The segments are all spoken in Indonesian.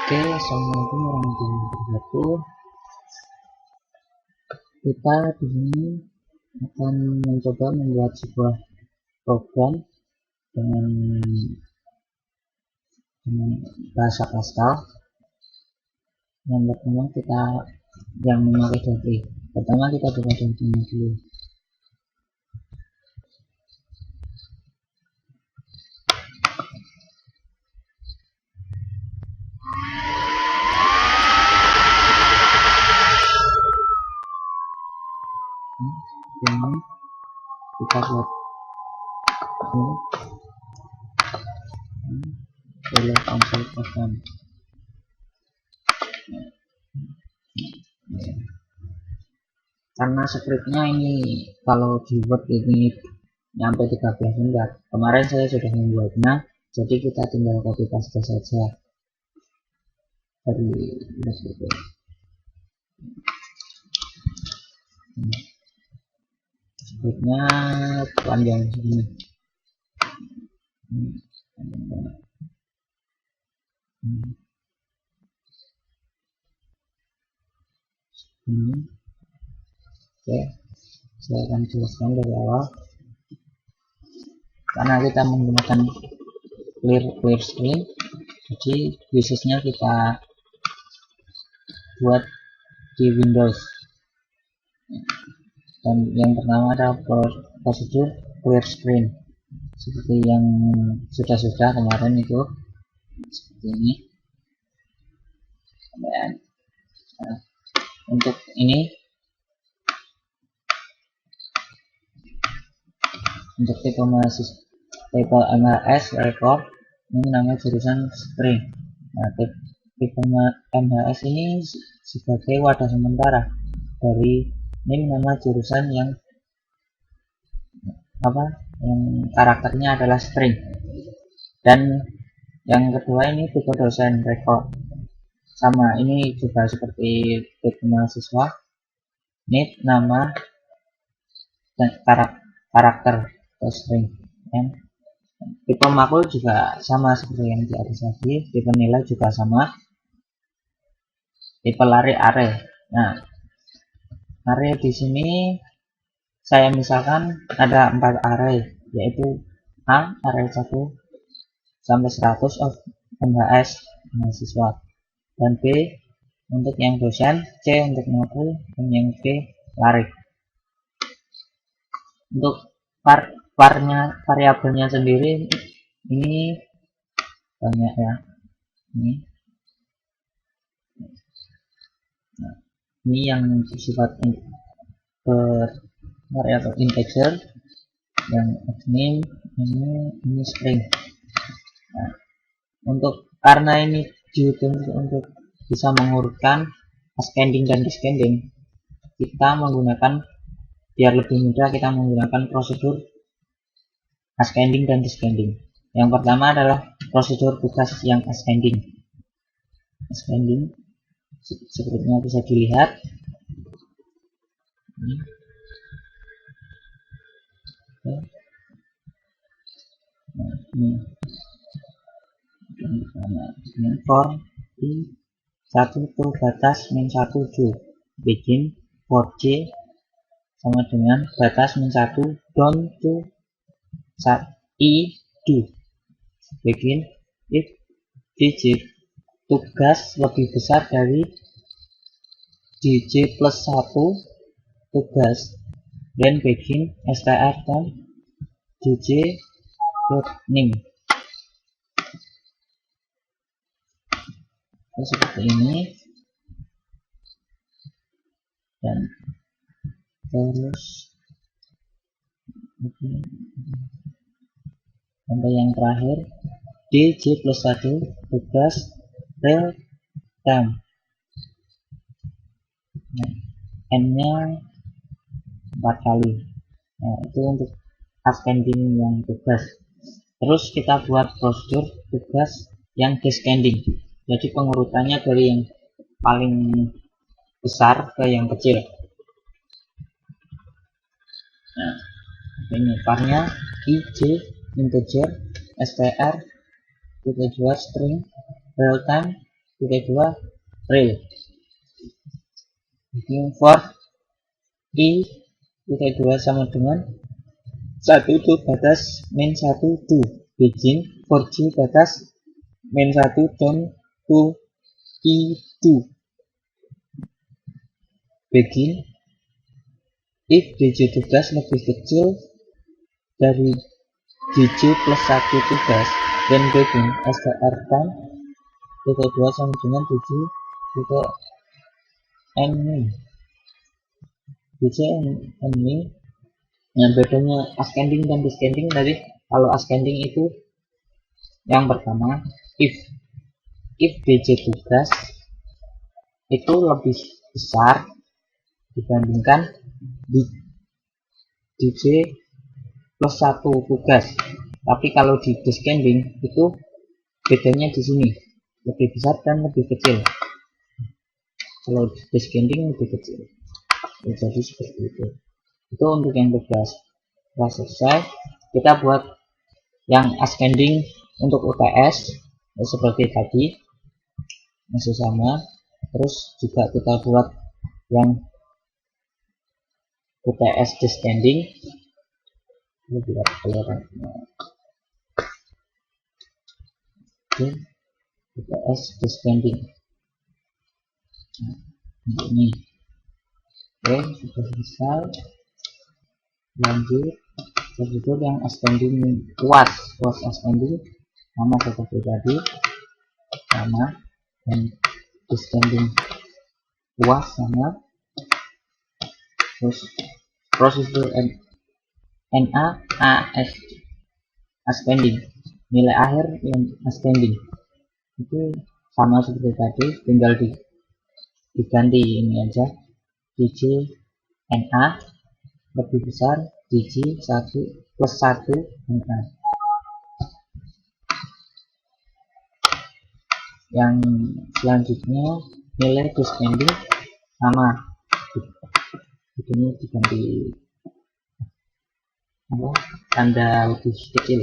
Oke, assalamualaikum warahmatullahi wabarakatuh. Kita di sini akan mencoba membuat sebuah program dengan bahasa Pascal. Yang pertama kita yang memakai Dotty. Pertama kita buka Dotty dulu. Ini kita buat ini konsol program. Karena scriptnya ini kalau di Word ini nyampe 13 lembar. Kemarin saya sudah membuatnya, jadi kita tinggal copy paste saja dari itu. Scriptnya panjang segini. Oke, saya akan jelaskan dari awal. Karena kita menggunakan clear screen, jadi bisnisnya kita buat di Windows. Dan yang pertama adalah prosedur clear screen, seperti yang sudah kemarin itu, seperti ini. Dan untuk ini, untuk tipe MHS record ini namanya jurusan string. Nah, tipe MHS ini sebagai wadah sementara dari ini nama jurusan yang yang karakternya adalah string. Dan yang kedua ini tipe dosen record, sama ini juga seperti tipe mahasiswa. Ini nama dan karakter atau string. Yang tipe makul juga sama seperti yang di atas tadi, tipe nilai juga sama. Tipe lari array. Nah, array di sini saya misalkan ada 4 array, yaitu A array 1 sampai 100 of MHS mahasiswa, dan B untuk yang dosen, C untuk makul, dan yang D lari. Untuk variabelnya sendiri ini banyak ya. Ini yang bersifat variabel integer, yang name ini string. Nah, karena ini dituntut untuk bisa mengurutkan ascending dan descending, kita menggunakan, biar lebih mudah, kita menggunakan prosedur ascending dan descending. Yang pertama adalah prosedur tugas yang ascending. Sepertinya bisa dilihat. Ini for i1 to batas min 1 do begin for j sama dengan batas min 1 down to i do begin if dj tugas lebih besar dari dj plus 1 tugas, then begin str dan dj name. Seperti ini, dan terus sampai yang terakhir dj plus 1 tugas real time. N nya 4 kali. Nah, itu untuk ascending yang tugas. Terus kita buat prosedur tugas yang descending, jadi pengurutannya dari yang paling besar ke yang kecil. Nah, ini varnya ij integer str kita jual string real time titik 2 real. Looking for I titik 2 sama dengan 1 to batas min 1 to begin for J batas min 1 down to I2 begin if DJ tugas lebih kecil dari DJ plus 1 tugas then begin STR time titik 2 sama dengan DJ titik N min DJ N min. Yang bedanya ascending dan descending tadi, kalau ascending itu yang pertama if DJ tugas itu lebih besar dibandingkan DJ plus 1 tugas. Tapi kalau di descending itu bedanya di sini, lebih besar dan lebih kecil. Kalau di descending lebih kecil. Jadi seperti itu. Itu untuk yang tugas. Setelah selesai, kita buat yang ascending untuk UTS seperti tadi, masih sama. Terus juga kita buat yang UTS descending. Ini biar kelihatan. UTS descending. Nah, ini. Oke, sudah selesai. Lanjut. Terus yang ascending was ascending sama seperti tadi, sama, dan descending was sama. Terus prosedur NA ascending, nilai akhir yang ascending itu sama seperti tadi, tinggal diganti ini aja, DJ NA lebih besar DJ 1 plus 1 NA. Yang selanjutnya nilai descending sama, ini diganti tanda lebih kecil.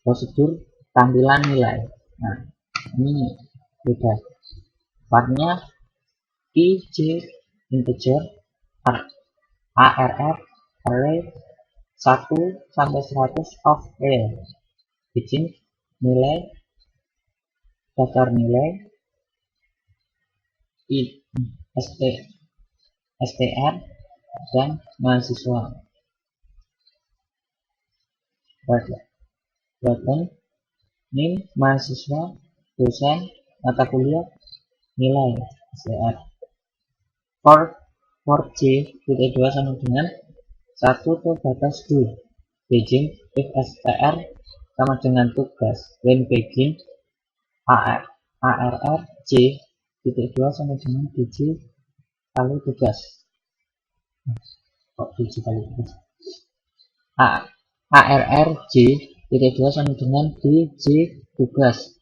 Prosedur tampilan nilai, nah ini beda, warnanya IJ integer ARR array 1 sampai 100 of real, izin nilai daftar nilai STR dan mahasiswa. Button NIM mahasiswa, dosen, mata kuliah, nilai STR. For J titik 2 sama dengan 1 ke batas 2 begin if STR sama dengan tugas when begin ARR J titik 2 sama dengan DJ kali tugas. Kok DJ kali tugas? ARR J titik 2 sama dengan DJ tugas.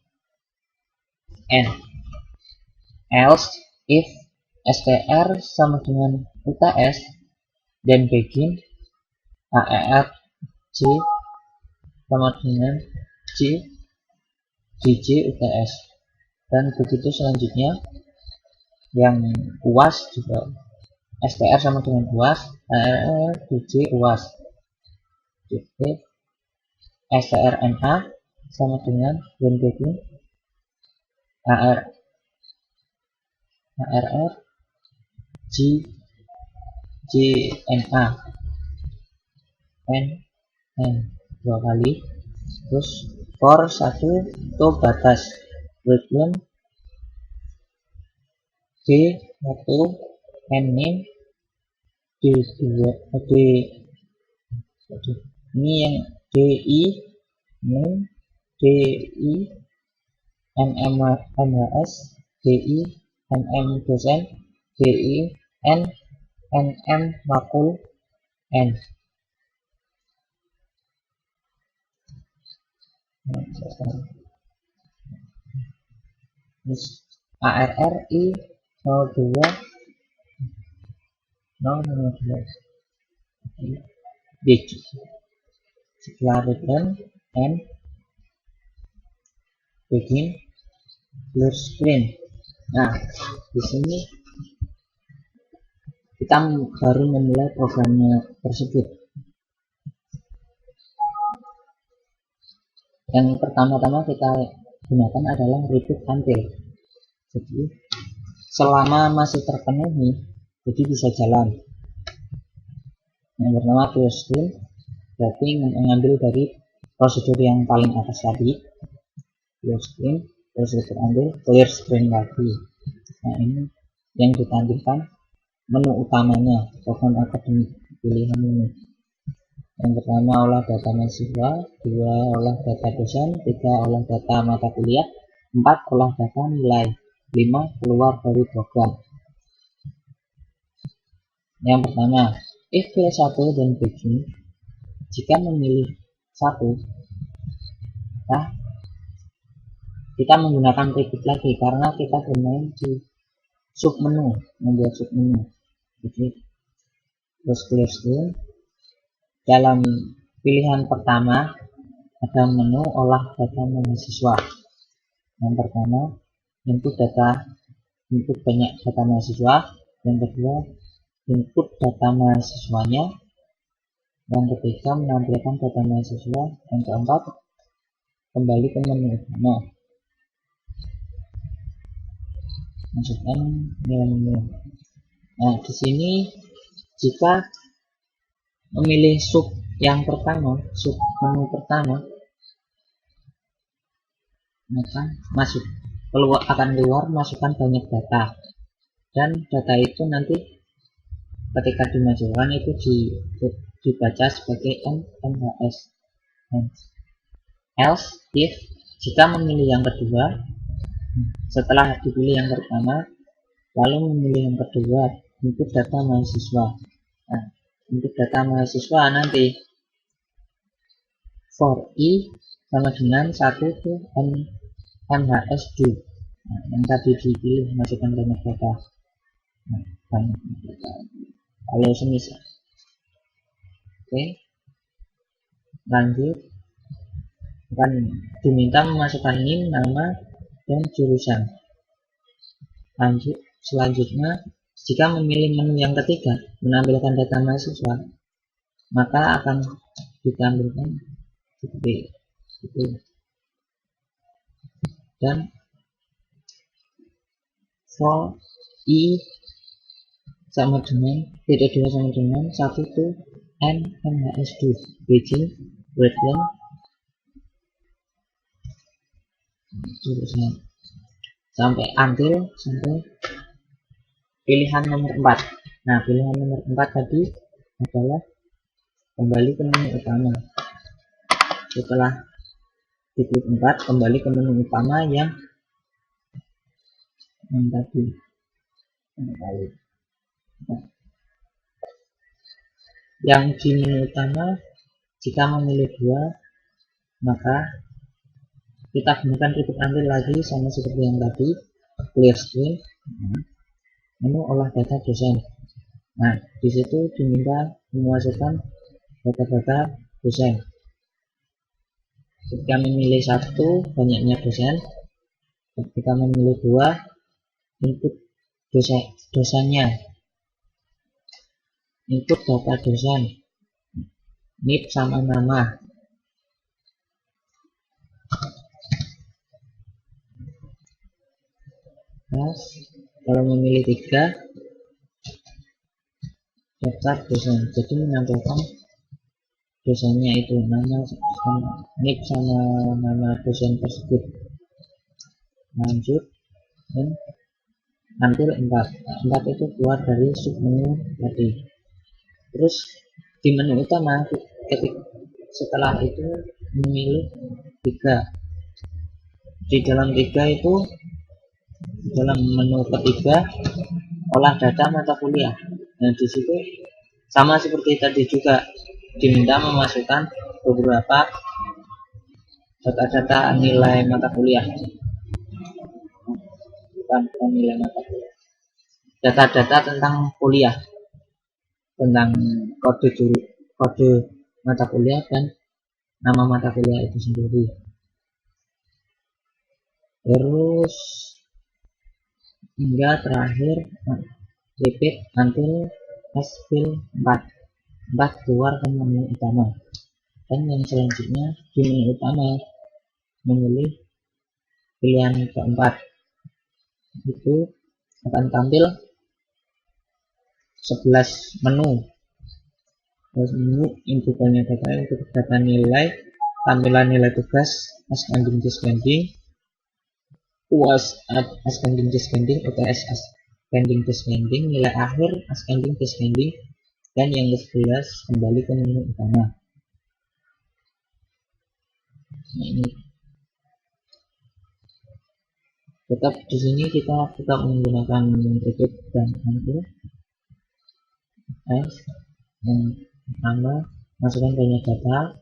N else if STR sama dengan UTS dan begin ARR J sama dengan J DJ UTS, dan begitu selanjutnya. Yang UAS juga STR sama dengan UAS, ARR DJ UAS. Jadi STR NA sama dengan when begin ARR J JNA N dua kali. Terus for 1 to batas breakpoint D1 N name D2 D ini yang DI name DI NM MHS DI NM dosen DI N NM makul N. ARR I 02 bit. Setelah return N begin clear screen. Nah, di sini kita baru memulai programnya tersebut. Yang pertama-tama kita gunakan adalah repeat until. Jadi selama masih terpenuhi, jadi bisa jalan. Yang pertama clear screen, berarti mengambil dari prosedur yang paling atas tadi, clear screen, terus repeat until, clear screen lagi. Nah, ini yang ditampilkan menu utamanya program akademik pilihan ini. Yang pertama olah data mahasiswa, 2 olah data dosen, 3 olah data mata kuliah, 4 olah data nilai, 5 keluar dari program. Yang pertama, if file 1 dan begin, jika memilih 1, nah kita menggunakan repeat lagi karena kita bermain di submenu, membuat submenu. Jadi terus clear screen. Dalam pilihan pertama ada menu olah data mahasiswa. Yang pertama input banyak data mahasiswa. Yang kedua input data mahasiswanya. Yang ketiga menampilkan data mahasiswa. Yang keempat kembali ke menu utama, masukkan nilai-nilai. Nah, di sini jika memilih sub yang pertama, sub menu pertama, maka akan keluar masukkan banyak data, dan data itu nanti ketika dimasukkan itu dibaca sebagai NHS. Else if jika memilih yang kedua, setelah dipilih yang pertama lalu memilih yang kedua, input data mahasiswa. Nah, input data mahasiswa nanti for i sama dengan 1 ke NHS2. Nah, yang tadi dipilih masukkan banyak data. Nah, banyak data kalau semisal. Oke, lanjut. Akan diminta memasukkan NIM, nama, dan jurusan. Lanjut, selanjutnya jika memilih menu yang ketiga menampilkan data mahasiswa, maka akan ditampilkan seperti itu. Dan for i sama dengan tidak 2 sama dengan 1 to NHS2 Beijing Redland jurusan sampai pilihan nomor 4. Nah, pilihan nomor 4 tadi adalah kembali ke menu utama. Setelah diklik 4, kembali ke menu utama yang tadi. Yang di menu utama jika memilih 2, maka kita gunakan repeat until lagi sama seperti yang tadi, clear screen, menu olah data dosen. Nah, di situ diminta memasukkan data-data dosen. Ketika memilih 1, banyaknya dosen. Ketika memilih 2, input dosennya, input data dosen, NIP sama nama. Nah, kalau memilih 3, daftar dosen, jadi menampilkan dosennya itu nama, NIP sama nama dosen tersebut. Lanjut, dan until 4 itu keluar dari submenu tadi. Terus di menu utama setelah itu memilih 3. Di dalam 3 itu dalam menu ketiga olah data mata kuliah. Nah, di situ sama seperti tadi juga diminta memasukkan beberapa data-data nilai mata kuliah. Bukan nilai mata kuliah, data-data tentang kuliah, tentang kode mata kuliah dan nama mata kuliah itu sendiri. terus hingga terakhir repeat until hasil 4 keluar ke menu utama. Dan yang selanjutnya di menu utama memilih pilihan keempat, itu akan tampil 11 menu. Terus menu input banyak data, untuk data nilai, tampilan nilai tugas, ascending descending, UAS ascending descending, UTS ascending descending, nilai akhir ascending descending, dan yang ke-11 kembali ke menu utama. Nah, ini tetap di sini kita tetap menggunakan repeat dan until. Yang pertama, masukkan banyak data,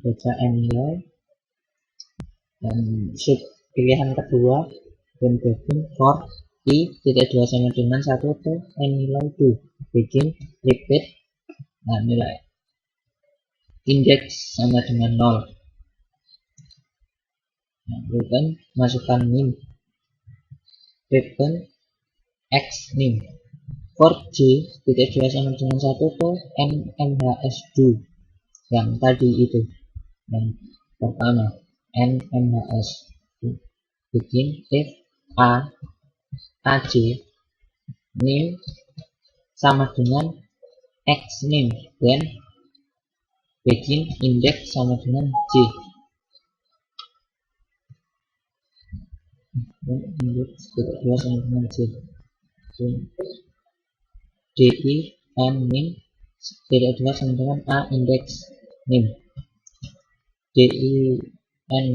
baca nilai, dan shoot pilihan kedua dan begin for i.2 sama dengan 1 to n nilai 2 begin repeat. Nah, nilai index sama dengan 0. Nah, return masukkan nim, return x nim for j.2 sama dengan 1 to n mhs2 yang tadi itu yang pertama n mhs begin if aj nim sama dengan x nim, dan begin index sama dengan j, dan index kedua sama dengan j, di n nim tidak dua sama dengan a index nim, di n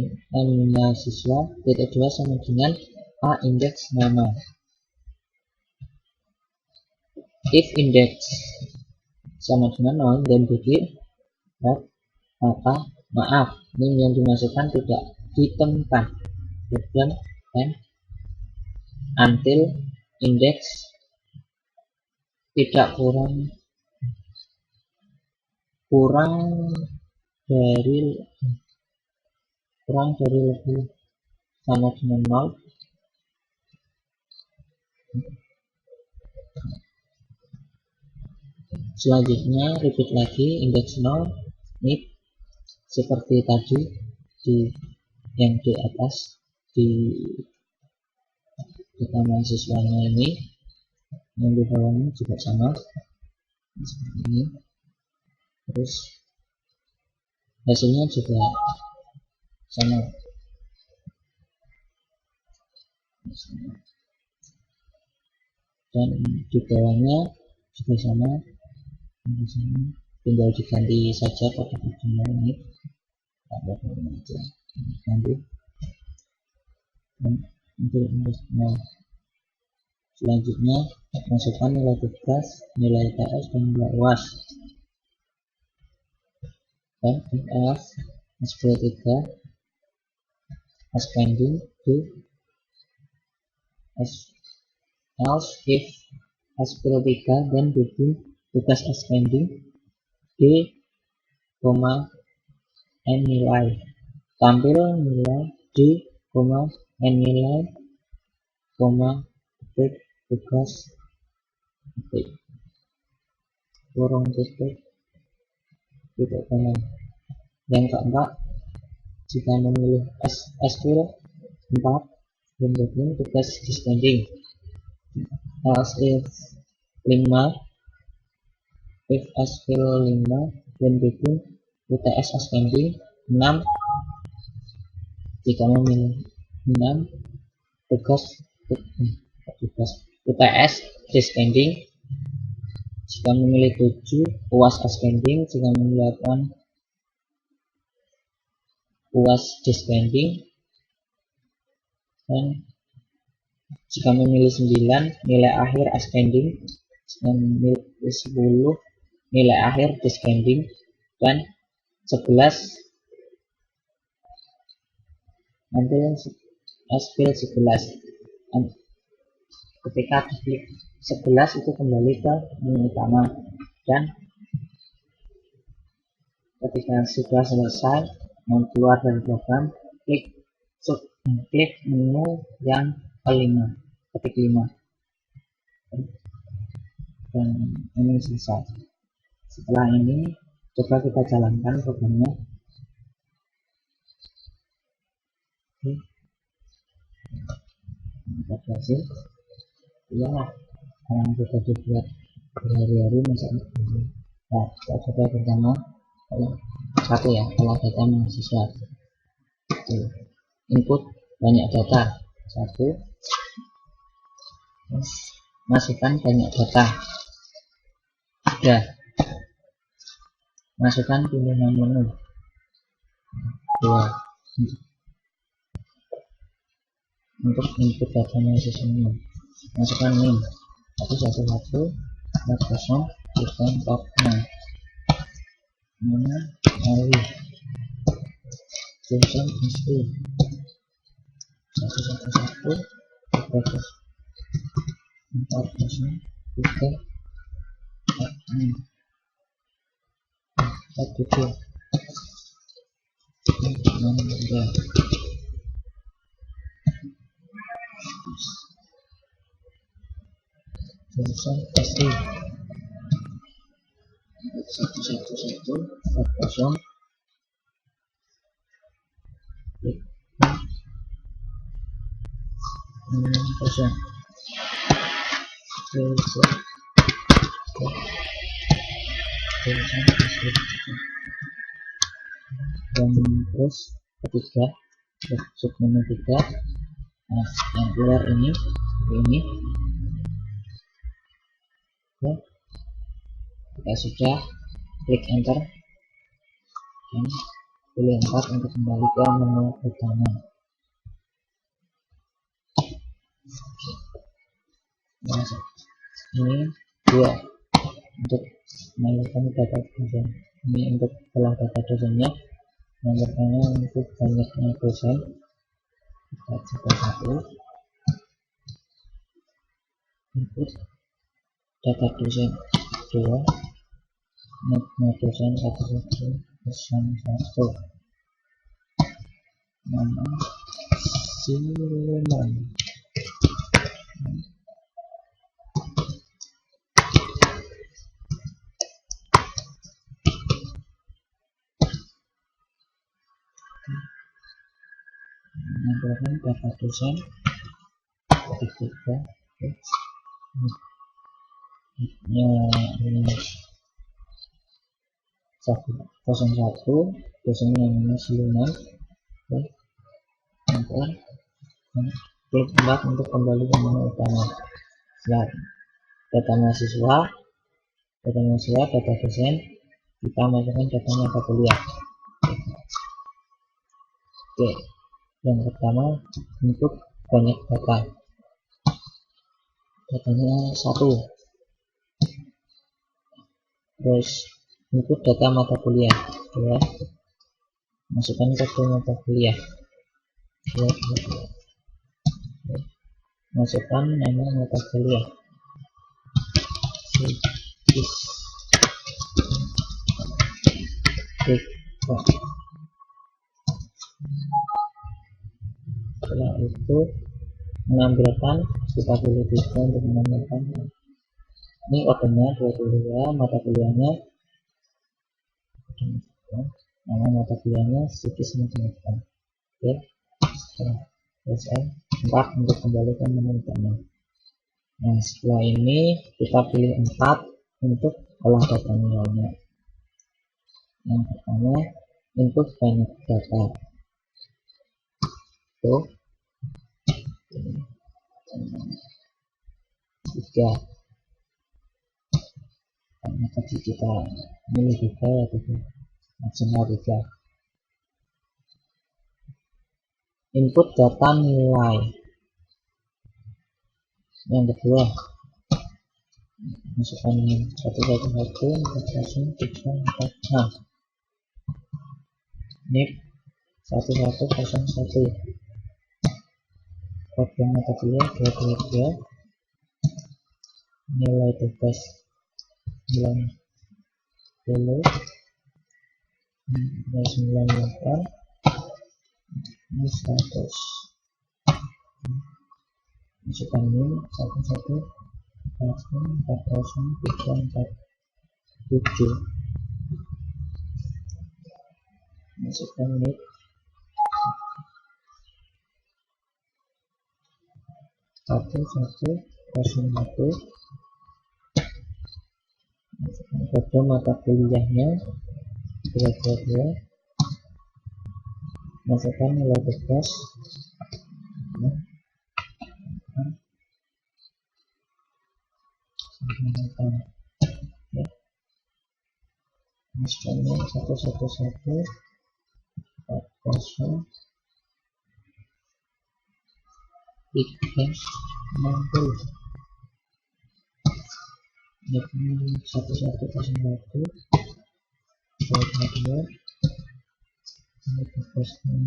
mahasiswa tidak dua sama dengan a index nama. If index sama dengan 0 dan begin, maka maaf, nim yang dimasukkan tidak ditemukan, dan until index tidak kurang dari lebih sama dengan 0. Selanjutnya repeat lagi index 0 ini seperti tadi di yang di atas di data mahasiswanya ini, yang di bawahnya juga sama seperti ini. Terus hasilnya juga sama, dan di bawahnya juga sama, tinggal diganti saja pada bagian ini, ganti dan untuk nah, selanjutnya masukkan nilai tugas, nilai TS, dan nilai UAS. Dan as SPL3 ascending to else if SPL3 dan begin tugas ascending d, n nilai, tampil nilai d, n nilai, titik tugas titik kurung titik titik kanan. Yang keempat, jika memilih SQL 4 dan begin tugas descending, else if 5 if SQL 5 dan begin UTS ascending 6, jika memilih 6 tugas UTS descending, jika memilih 7 UAS ascending, jika memilih 8 UAS descending, dan jika memilih 9 nilai akhir ascending, jika memilih 10 nilai akhir descending, dan 11 nanti SQL 11. Ketika diklik 11 itu kembali ke menu utama, dan ketika sudah selesai mau keluar dari program, klik klik menu yang kelima, ketik 5, dan ini selesai. Setelah ini coba kita jalankan programnya. Oke, kita berhasil. Iyalah, yang sudah dibuat berhari-hari misalnya. Nah, kita coba pertama satu ya, kalau data mahasiswa. Input banyak data, satu, masukkan banyak data, 3, masukkan pilihan menu, 2, untuk input data mahasiswa, masukkan NIM 111 40 446, mana Awi jurusan SD 111 403 47 jurusan SD 111 40 jurusan dan terus ketiga submenu 3. Nah, yang keluar ini ya, kita sudah klik enter dan pilih 4 untuk kembali ke menu utama. Nah, ini 2 untuk menyalakan data dosen, ini untuk olah data dosennya. Yang pertama untuk banyaknya dosen, kita coba 1, input data dosen, 2, nama dosen 11101, nama Siluman, menambahkan data dosen, ketiga, ini 101 dosen namanya Siluman, enter, klik 4 untuk kembali ke menu utama. Setelah data mahasiswa, data dosen, kita masukkan data mata kuliah. Oke, yang pertama untuk banyak data, datanya 1, terus input data mata kuliah, 2, masukkan kode mata kuliah, 2, masukkan nama mata kuliah, setelah itu menampilkan, kita pilih bisa untuk menampilkan ini kodenya 22, mata kuliahnya, nama mata kuliahnya psikis matematika. Oke, selesai. 4 untuk kembali ke menu utama. Nah, setelah ini kita pilih 4 untuk olah data nilainya. Yang pertama input banyak data, tuh 3, karena tadi kita milih 3 ya, 3 maksimal 3. Input data nilai, yang kedua masukkan 111 446, NIP 1101, kode mata kuliah 223, nilai tugas 90, nilai 98, ini 100. masukkan ini 114037, masukkan NIK 1101, masukkan kode mata kuliahnya 222, masukkan nilai tugas, misalnya 111 40 360, ini 1101 222, ini tugasnya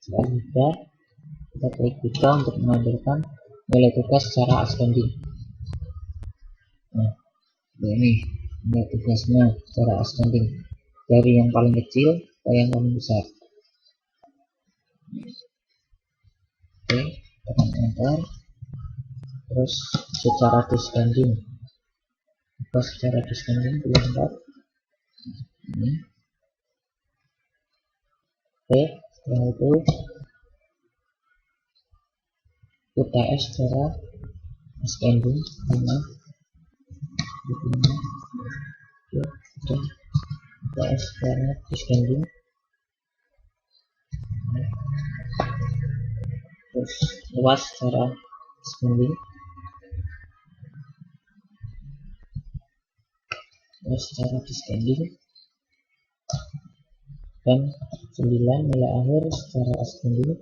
selanjutnya kita klik juga untuk mengambilkan nilai tugas secara ascending. Nah, ini nilai tugasnya secara ascending dari yang paling kecil ke yang paling besar. Oke, tekan enter, terus secara descending, tugas secara descending 24 ini. Oke, setelah itu UTS secara ascending karena begini ya, sudah UTS secara descending, terus luas secara ascending, terus secara descending, dan 9 nilai akhir secara ascending.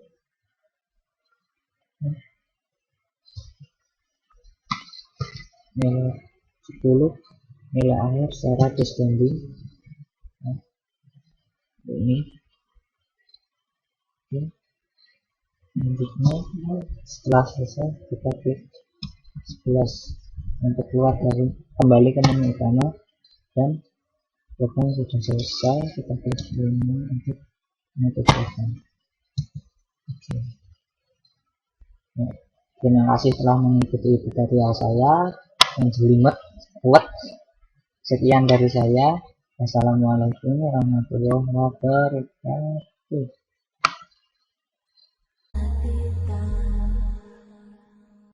Nilai 10 nilai akhir secara descending. Nah, ini oke. Selanjutnya setelah selesai kita klik 11 untuk keluar dari kembali ke menu utama, dan program sudah selesai. Kita klik ini untuk menutup program. Oke. Nah, terima kasih telah mengikuti tutorial saya yang jelimet kuat. Sekian dari saya. Wassalamualaikum warahmatullahi wabarakatuh.